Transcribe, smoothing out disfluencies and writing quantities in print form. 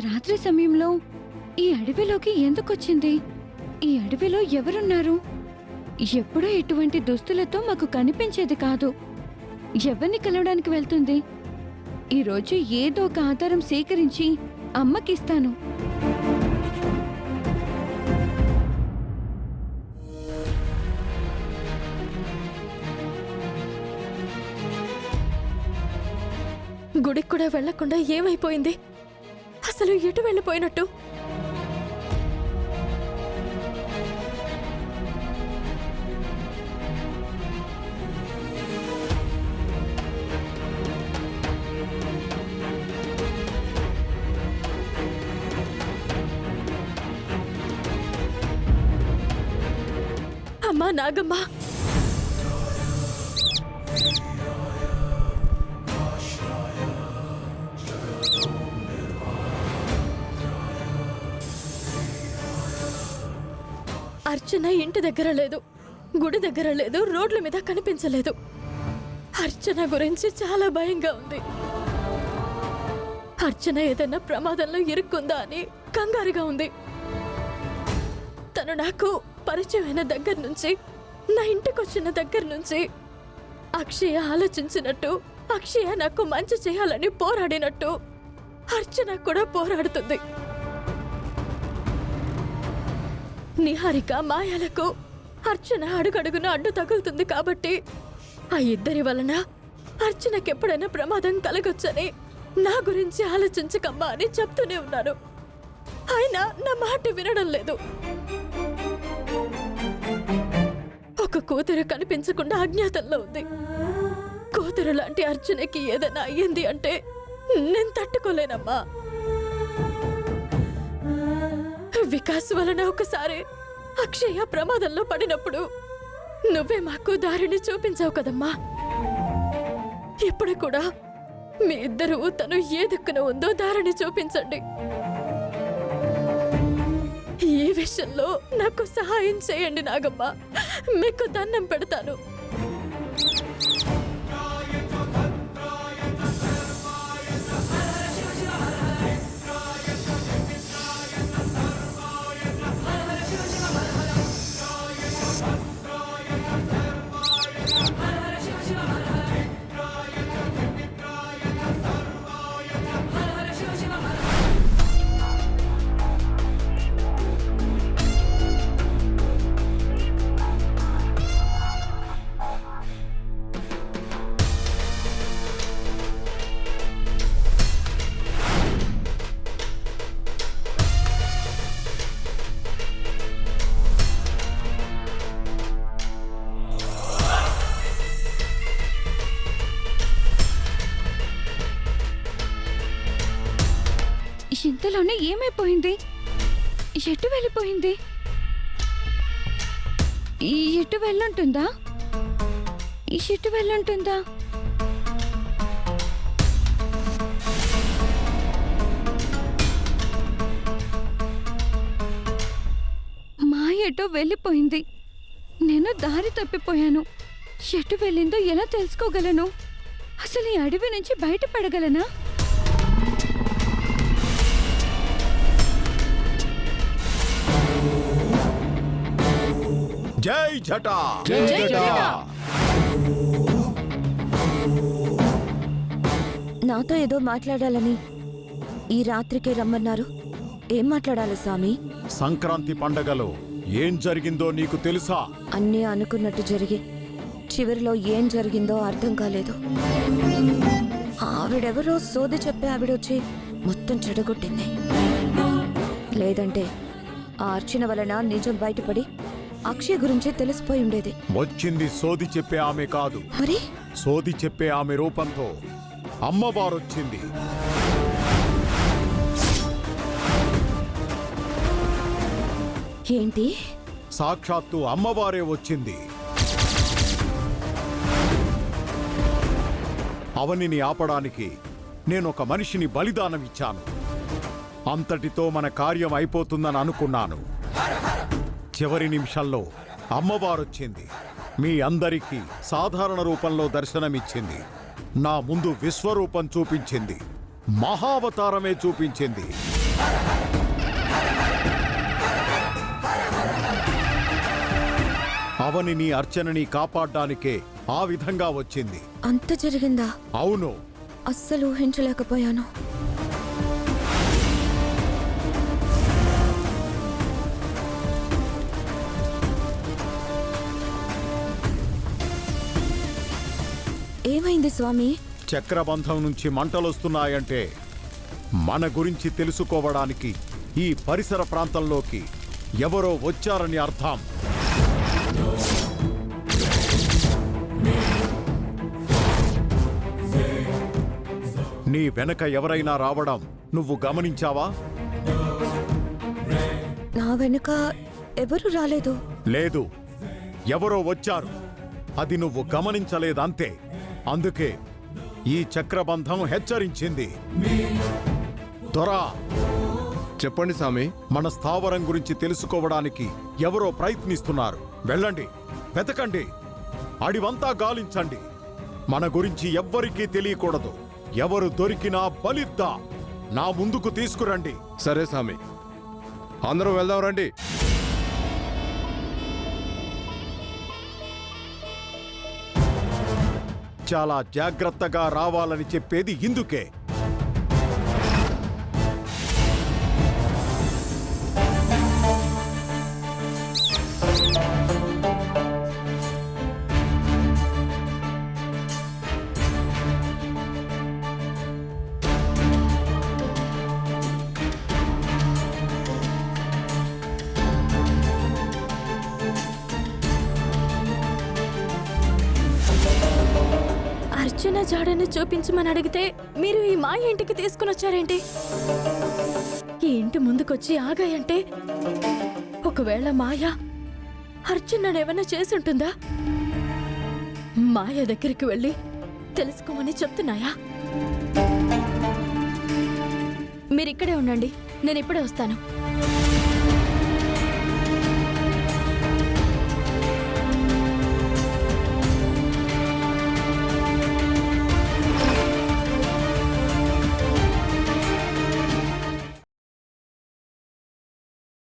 రాత్రి సమయంలో ఈ అడవిలోకి ఎందుకొచ్చింది? ఈ అడవిలో ఎవరున్నారు? ఎప్పుడూ ఇటువంటి దుస్తులతో మాకు కనిపించేది కాదు. ఎవరిని కలవడానికి వెళ్తుంది? ఈరోజు ఏదో ఒక ఆధారం సేకరించి అమ్మకిస్తాను. గుడికి కూడా వెళ్లకుండా ఏమైపోయింది? అసలు ఎటు వెళ్ళిపోయినట్టు? అమ్మా నాగమ్మ, అర్చన ఇంటి దగ్గర లేదు, గుడి దగ్గర లేదు, రోడ్ల మీద కనిపించలేదు. అర్చన గురించి చాలా భయంగా ఉంది. అర్చన ఏదైనా ప్రమాదంలో ఇరుక్కుందా అని కంగారుగా ఉంది. తను నాకు పరిచయమైన దగ్గర నుంచి, నా ఇంటికి వచ్చిన దగ్గర నుంచి అక్షయ ఆలోచించినట్టు, అక్షయ నాకు మంచి చేయాలని పోరాడినట్టు అర్చన కూడా పోరాడుతుంది. నిహారిక మాయాలకు అర్చన అడుగడుగున అడ్డు తగులుతుంది కాబట్టి ఆ ఇద్దరి వలన అర్చనకెప్పుడైనా ప్రమాదం కలగొచ్చని నా గురించి ఆలోచించకమ్మా అని చెప్తూనే ఉన్నాను. ఆయన నా మాట వినడం లేదు. ఒక కూతురు కనిపించకుండా అజ్ఞాతంలో ఉంది. కూతురు లాంటి అర్చనకి ఏదైనా అయ్యింది అంటే నేను తట్టుకోలేనమ్మా. వికాస్ వలన ఒకసారి అక్షయ ప్రమాదంలో పడినప్పుడు నువ్వే మాకు దారిని చూపించావు కదమ్మా. ఇప్పుడు కూడా మీ ఇద్దరు తను ఏ దిక్కున ఉందో దారిని చూపించండి. ఈ విషయంలో నాకు సహాయం చేయండి నాగమ్మ, మీకు దండం పెడతాను. ఇంతలోనే ఏమైపోయింది? ఎటు వెళ్ళిపోయింది? ఎటు వెళ్ళుంటుందా? ఎటు వెళ్ళుంటుందా? మా ఎటో వెళ్ళిపోయింది. నేను దారి తప్పిపోయాను. ఎటు వెళ్ళిందో ఎలా తెలుసుకోగలను? అసలు ఈ అడవి నుంచి బయటపడగలనా? జై జటా, జై జటా. నాతో ఏదో మాట్లాడాలని ఈ రాత్రికే రమ్మన్నారు. ఏం మాట్లాడాలి స్వామి? సంక్రాంతి పండగలో ఏం జరిగిందో నీకు తెలుసా? అన్నీ అనుకున్నట్టు జరిగి చివరిలో ఏం జరిగిందో అర్థం కాలేదు. ఆవిడెవరో సోది చెప్పి ఆవిడొచ్చి మొత్తం చెడగొట్టింది. లేదంటే ఆ అర్చన వలన నిజం బయటపడి అక్షయ్ గురించి తెలిసిపోయి ఉండేది. వచ్చింది సోది చెప్పే ఆమె కాదు, మరి సోది చెప్పే ఆమె రూపంతో అమ్మవారొచ్చింది. ఏంటి? సాక్షాత్తు అమ్మవారే వచ్చింది. అవనిని ఆపడానికి నేనొక మనిషిని బలిదానం ఇచ్చాను. అంతటితో మన కార్యం అయిపోతుందని అనుకున్నాను. చివరి నిమిషంలో అమ్మవారొచ్చింది. మీ అందరికీ సాధారణ రూపంలో దర్శనమిచ్చింది. నా ముందు విశ్వరూపం చూపించింది, మహావతారమే చూపించింది. అవనిని అర్చనని కాపాడ్డానికే ఆ విధంగా వచ్చింది. అంత జరిగిందా? అవును. అస్సలు ఊహించలేకపోయాను. ఏమైంది స్వామి? చక్రబంధం నుంచి మంటలొస్తున్నాయంటే మన గురించి తెలుసుకోవడానికి ఈ పరిసర ప్రాంతంలోకి ఎవరో వచ్చారని అర్థం. నీ వెనక ఎవరైనా రావడం నువ్వు గమనించావా? నా వెనుక ఎవరు రాలేదు. లేదు, ఎవరో వచ్చారు. అది నువ్వు గమనించలేదంతే. అందుకే ఈ చక్రబంధం హెచ్చరించింది. దొరా, చెప్పండి స్వామి. మన స్థావరం గురించి తెలుసుకోవడానికి ఎవరో ప్రయత్నిస్తున్నారు. వెళ్ళండి, వెతకండి, అడివంతా గాలించండి. మన గురించి ఎవ్వరికీ తెలియకూడదు. ఎవరు దొరికినా బలిద్దా నా ముందుకు తీసుకురండి. సరే స్వామి, అందరూ వెళ్దాం రండి. చాలా జాగ్రత్తగా రావాలని చెప్పేది ఇందుకే. అర్చన జాడని చూపించమని అడిగితే మీరు ఈ మాయ ఇంటికి తీసుకుని వచ్చారేంటి? ఈ ఇంటి ముందుకొచ్చి ఆగాయంటే ఒకవేళ మాయ అర్చననేమన్నా చేసుంటుందా? మాయ దగ్గరికి వెళ్ళి తెలుసుకోమని చెప్తున్నాయా? మీరిక్కడే ఉండండి, నేను ఇప్పుడే వస్తాను.